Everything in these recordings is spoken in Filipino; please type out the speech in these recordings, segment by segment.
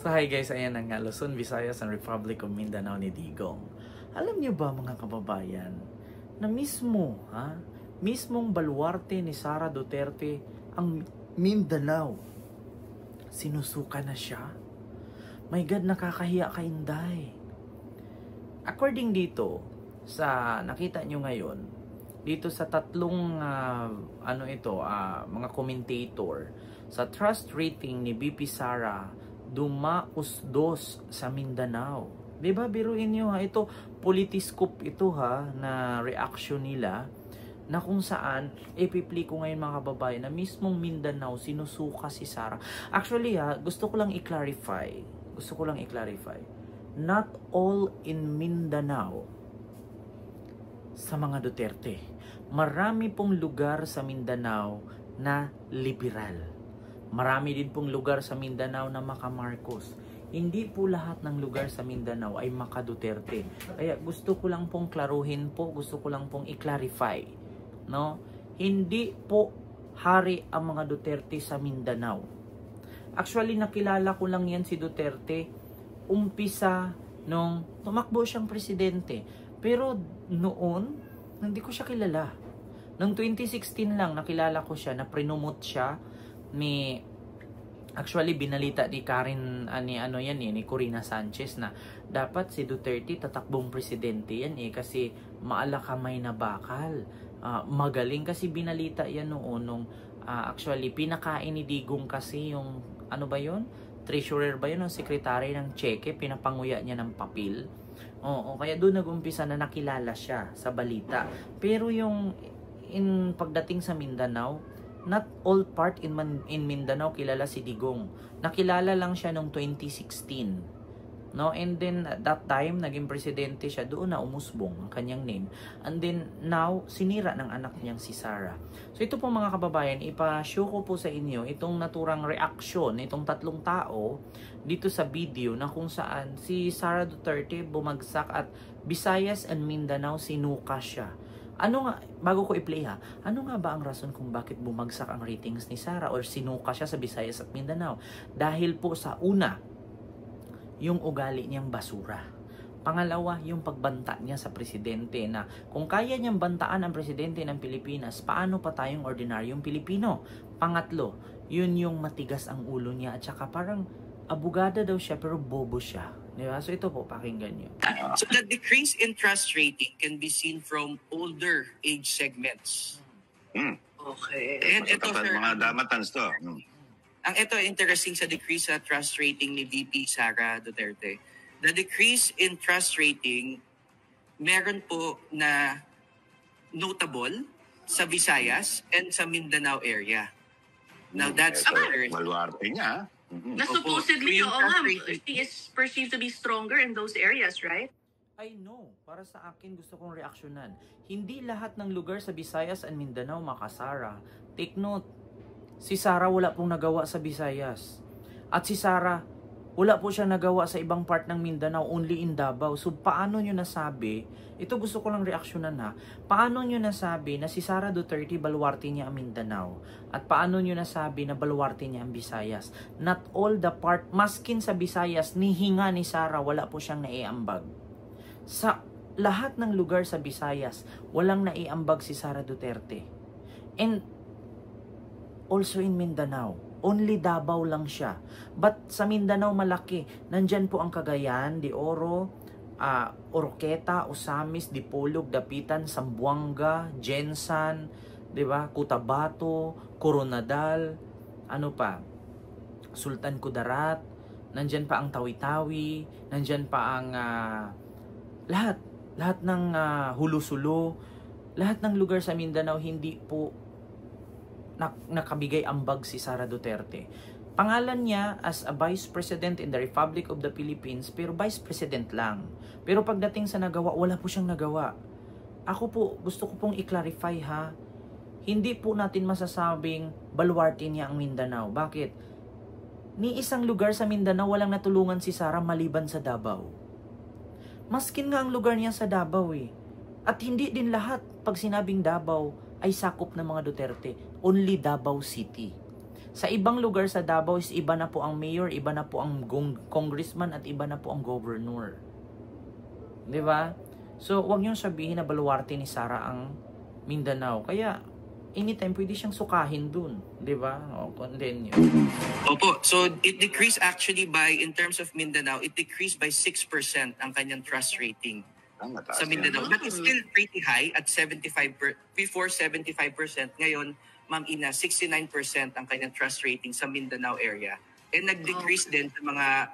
So hi guys, ayan ang Luzon, Visayas, and Republic of Mindanao ni Digong. Alam niyo ba mga kababayan, na mismong baluarte ni Sara Duterte ang Mindanao, sinusuka na siya? My God, nakakahiya ka, Inday. According dito, sa nakita nyo ngayon, dito sa tatlong mga commentator, sa trust rating ni BP Sara, dumausdos sa Mindanao. Diba, biruin nyo ha, ito, politiscope ito ha, na reaction nila, na kung saan, ipipli ko ngayon mga kababayan, na mismong Mindanao, sinusuka si Sara. Actually ha, gusto ko lang i-clarify, not all in Mindanao, sa mga Duterte. Marami pong lugar sa Mindanao na liberal. Marami din pong lugar sa Mindanao na maka-Marcos. Hindi po lahat ng lugar sa Mindanao ay maka-Duterte. Kaya gusto ko lang pong klaruhin po, gusto ko lang pong i-clarify. No? Hindi po hari ang mga Duterte sa Mindanao. Actually, nakilala ko lang yan si Duterte umpisa nung tumakbo siyang presidente. Pero noon, hindi ko siya kilala. Noong 2016 lang, nakilala ko siya, na prinumot siya ni, actually binalita ni Karen, ni Corina Sanchez na dapat si Duterte tatakbong presidente yan kasi maalakamay na bakal. Magaling kasi binalita yan noon actually pinakain ni Digong kasi yung treasurer ba yun, secretary ng Cheque, pinapanguya niya ng papel. Oo, kaya doon nag-umpisa na nakilala siya sa balita. Pero yung pagdating sa Mindanao, not all part in Mindanao kilala si Digong. Nakilala lang siya noong 2016. No? And then at that time, naging presidente siya, doon na umusbong ang kanyang name. And then now, sinira ng anak niyang si Sara. So ito po mga kababayan, ipa-show ko po sa inyo itong naturang reaksyon itong tatlong tao dito sa video na kung saan si Sara Duterte bumagsak at Visayas and Mindanao sinuka siya. Bago ko i-play ha, ano nga ba ang rason kung bakit bumagsak ang ratings ni Sara or sinuka siya sa Visayas at Mindanao? Dahil po sa una, yung ugali niyang basura. Pangalawa, yung pagbanta niya sa presidente na kung kaya niyang bantaan ang presidente ng Pilipinas, paano pa tayong ordinaryong Pilipino? Pangatlo, yun yung matigas ang ulo niya at saka parang abogada daw siya pero bobo siya. Diba? So ito po, pakinggan niyo. So the decrease in trust rating can be seen from older age segments. Okay. And ito, sir, mga damatans to. Ang ito interesting sa decrease sa trust rating ni VP Sara Duterte. The decrease in trust rating, meron po na notable sa Visayas and sa Mindanao area. Now that's Baluarte niya. Na supposedly, he is perceived to be stronger in those areas, right? I know. Para sa akin, gusto kong reaksyonan. Hindi lahat ng lugar sa Visayas and Mindanao makasara. Take note, si Sara wala pong nagawa sa Visayas. At si Sara, wala po siya nagawa sa ibang part ng Mindanao, only in Davao. So, paano nyo nasabi, ito gusto ko lang reaksyonan ha, paano nyo nasabi na si Sara Duterte, baluarte niya ang Mindanao? At paano nyo nasabi na baluarte niya ang Visayas? Not all the part, maskin sa Visayas, ni hinga ni Sara, wala po siyang naiambag. Sa lahat ng lugar sa Visayas, walang naiambag si Sara Duterte. And also in Mindanao, only Davao lang siya. But sa Mindanao malaki, nandyan po ang Cagayan, De Oro, Oroqueta, Osamis, Dipolog, Dapitan, Zamboanga, Jensan, 'di ba? Cotabato, Coronadal, Sultan Kudarat, nandyan pa ang Tawi-Tawi, nandyan pa ang lahat ng Hulusulo, lahat ng lugar sa Mindanao hindi po nakabigay ambag si Sara Duterte. Pangalan niya as a Vice President in the Republic of the Philippines, pero Vice President lang. Pero pagdating sa nagawa, wala po siyang nagawa. Ako po, gusto ko pong i-clarify ha, hindi po natin masasabing baluarte niya ang Mindanao. Bakit? Ni isang lugar sa Mindanao walang natulungan si Sara maliban sa Davao. Maskin nga ang lugar niya sa Davao At hindi din lahat pag sinabing Davao ay sakop ng mga Duterte. Only Davao City. Sa ibang lugar sa Davao is iba na po ang mayor, iba na po ang congressman at iba na po ang governor. 'Di ba? So, wag niyo sabihin na baluarte ni Sara ang Mindanao. Kaya anytime pwede siyang sukahin dun, 'di ba? O then yun. Opo, so it decreased actually by, in terms of Mindanao, it decreased by 6% ang kanyang trust rating Mataas sa Mindanao. yan. But it's still pretty high at before 75%. Ngayon, Ma'am Ina, 69% ang kanyang trust rating sa Mindanao area. And nag-decrease din sa mga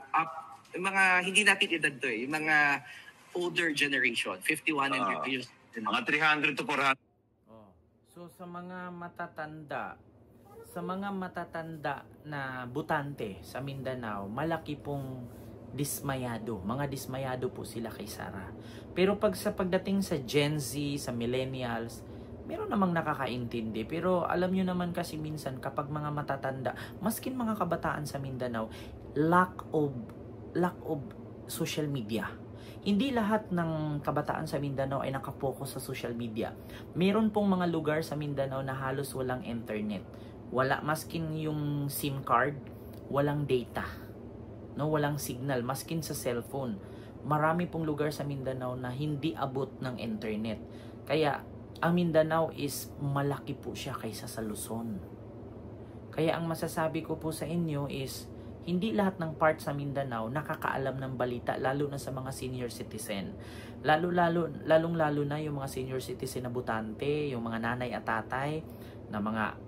hindi natin edad to yung mga older generation, 51 and 50 years. Mga 300 to 400. Oh. So sa mga matatanda na butante sa Mindanao, malaki pong dismayado. Mga dismayado po sila kay Sara. Pero pagdating sa Gen Z, sa millennials, meron namang nakakaintindi. Pero alam nyo naman kasi minsan kapag mga matatanda, maskin mga kabataan sa Mindanao, lack of social media. Hindi lahat ng kabataan sa Mindanao ay nakapokus sa social media. Meron pong mga lugar sa Mindanao na halos walang internet. Wala, maskin yung SIM card, walang data. No, walang signal, maskin sa cellphone. Marami pong lugar sa Mindanao na hindi abot ng internet. Kaya ang Mindanao is malaki po siya kaysa sa Luzon. Kaya ang masasabi ko po sa inyo is hindi lahat ng part sa Mindanao nakakaalam ng balita, lalo na sa mga senior citizen. Lalong-lalo na yung mga senior citizen na butante, yung mga nanay at tatay na mga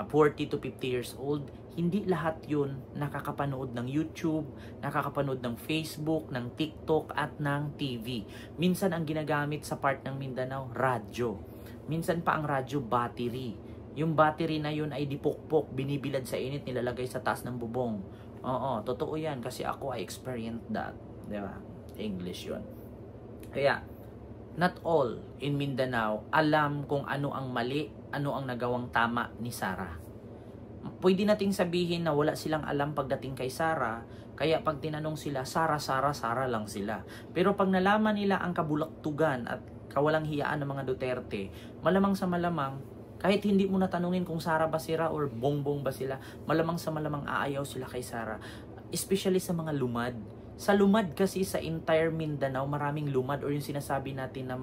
40 to 50 years old. Hindi lahat yun nakakapanood ng YouTube, nakakapanood ng Facebook, ng TikTok at ng TV. Minsan ang ginagamit sa part ng Mindanao, radyo. Minsan pa ang radyo, battery. Yung battery na yun ay dipokpok, binibilad sa init, nilalagay sa taas ng bubong. Oo, totoo yan kasi ako I experienced that. Diba? English yun. Kaya, not all in Mindanao alam kung ano ang mali, ano ang nagawang tama ni Sara. Pwede nating sabihin na wala silang alam pagdating kay Sara, kaya pag tinanong sila, Sara lang sila. Pero pag nalaman nila ang kabulaktugan at kawalang hiyaan ng mga Duterte, malamang sa malamang, kahit hindi mo natanungin kung Sara ba sila or bongbong ba sila, malamang sa malamang aayaw sila kay Sara. Especially sa mga lumad. Sa lumad kasi sa entire Mindanao, maraming lumad or yung sinasabi natin na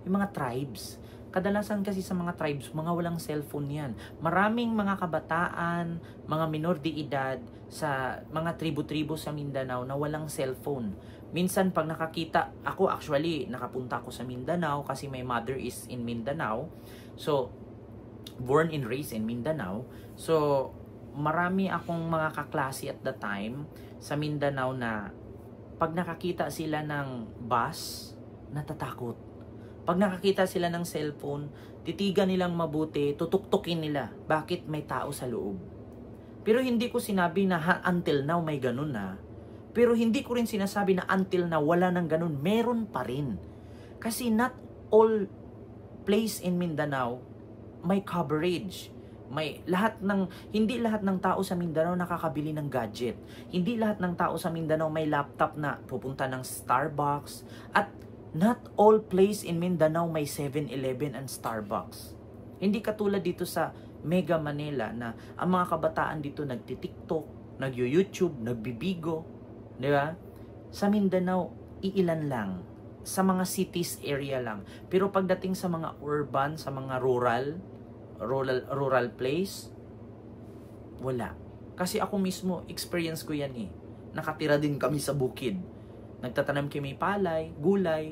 yung mga tribes. Kadalasan kasi sa mga tribes, mga walang cellphone yan. Maraming mga kabataan, mga minor de edad sa mga tribu-tribu sa Mindanao na walang cellphone. Minsan pag nakakita, ako actually, nakapunta ako sa Mindanao kasi my mother is in Mindanao. So, born and raised in Mindanao. So, marami akong mga kaklase at the time sa Mindanao na pag nakakita sila ng bus, natatakot. Pag nakakita sila ng cellphone, titigan nilang mabuti, tutuktukin nila. Bakit? May tao sa loob. Pero hindi ko sinabi na until now may ganun na. Pero hindi ko rin sinasabi na until now wala nang ganun. Meron pa rin. Kasi not all place in Mindanao may coverage. Hindi lahat ng tao sa Mindanao nakakabili ng gadget. Hindi lahat ng tao sa Mindanao may laptop na pupunta ng Starbucks. At not all place in Mindanao may 7-Eleven and Starbucks. Hindi katulad dito sa Mega Manila na ang mga kabataan dito nagti-TikTok, nag-YouTube, nagbibigo, di ba? Sa Mindanao, iilan lang. Sa mga cities area lang. Pero pagdating sa mga urban, sa mga rural place, wala. Kasi ako mismo, experience ko yan eh. Nakatira din kami sa bukid. Nagtatanim kami palay, gulay.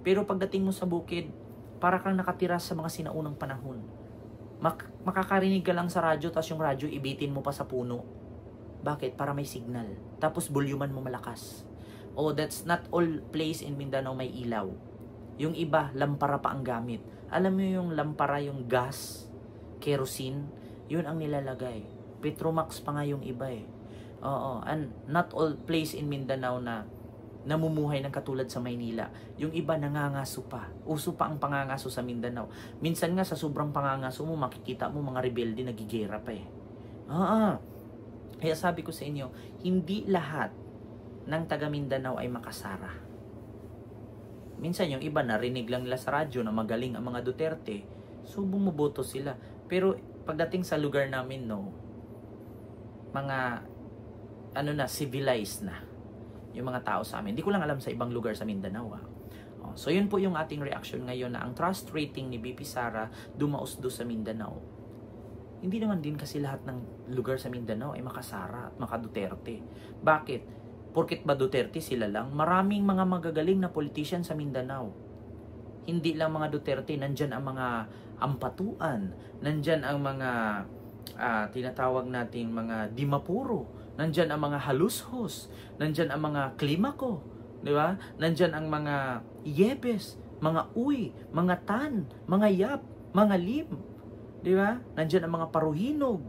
Pero pagdating mo sa bukid, para kang nakatira sa mga sinaunang panahon. Makakarinig ka lang sa radyo, tapos yung radyo ibitin mo pa sa puno. Bakit? Para may signal. Tapos voluman mo malakas. Oh, that's not all place in Mindanao may ilaw. Yung iba, lampara pa ang gamit. Alam mo yung lampara, yung gas, kerosene, yun ang nilalagay. Petromax pa nga yung iba eh. Oo, and not all place in Mindanao na namumuhay ng katulad sa Maynila. Yung iba nangangaso pa. Uso pa ang pangangaso sa Mindanao. Minsan nga sa sobrang pangangaso mo, makikita mo mga rebelde nagigera pa eh. Kaya sabi ko sa inyo, hindi lahat ng taga Mindanao ay makasara. Minsan yung iba narinig lang nila sa radyo na magaling ang mga Duterte, so bumuboto sila. Pero pagdating sa lugar namin, no, mga ano na, civilized na yung mga tao sa amin. Hindi ko lang alam sa ibang lugar sa Mindanao. So yun po yung ating reaction ngayon na ang trust rating ni BP Sara dumausdo sa Mindanao. Hindi naman din kasi lahat ng lugar sa Mindanao ay makasara at makaduterte. Bakit? Porket ba Duterte sila lang? Maraming mga magagaling na politician sa Mindanao. Hindi lang mga Duterte, nandyan ang mga ampatuan, nandyan ang mga tinatawag nating mga dimapuro, nandyan ang mga halushos, nandyan ang mga klimako, di ba? Nandyan ang mga yebes, mga uy, mga tan, mga yap, mga lim, di ba? Nandyan ang mga paruhinog.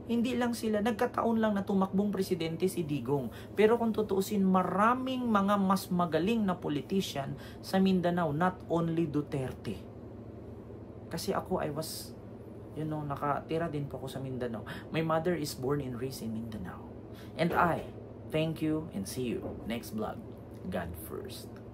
Hindi lang sila, nagkataon lang na tumakbong presidente si Digong. Pero kung tutuusin, maraming mga mas magaling na politician sa Mindanao, not only Duterte. Kasi ako, I was, nakatira din po ako sa Mindanao. My mother is born and raised in Mindanao. And I, thank you and see you next vlog. God first.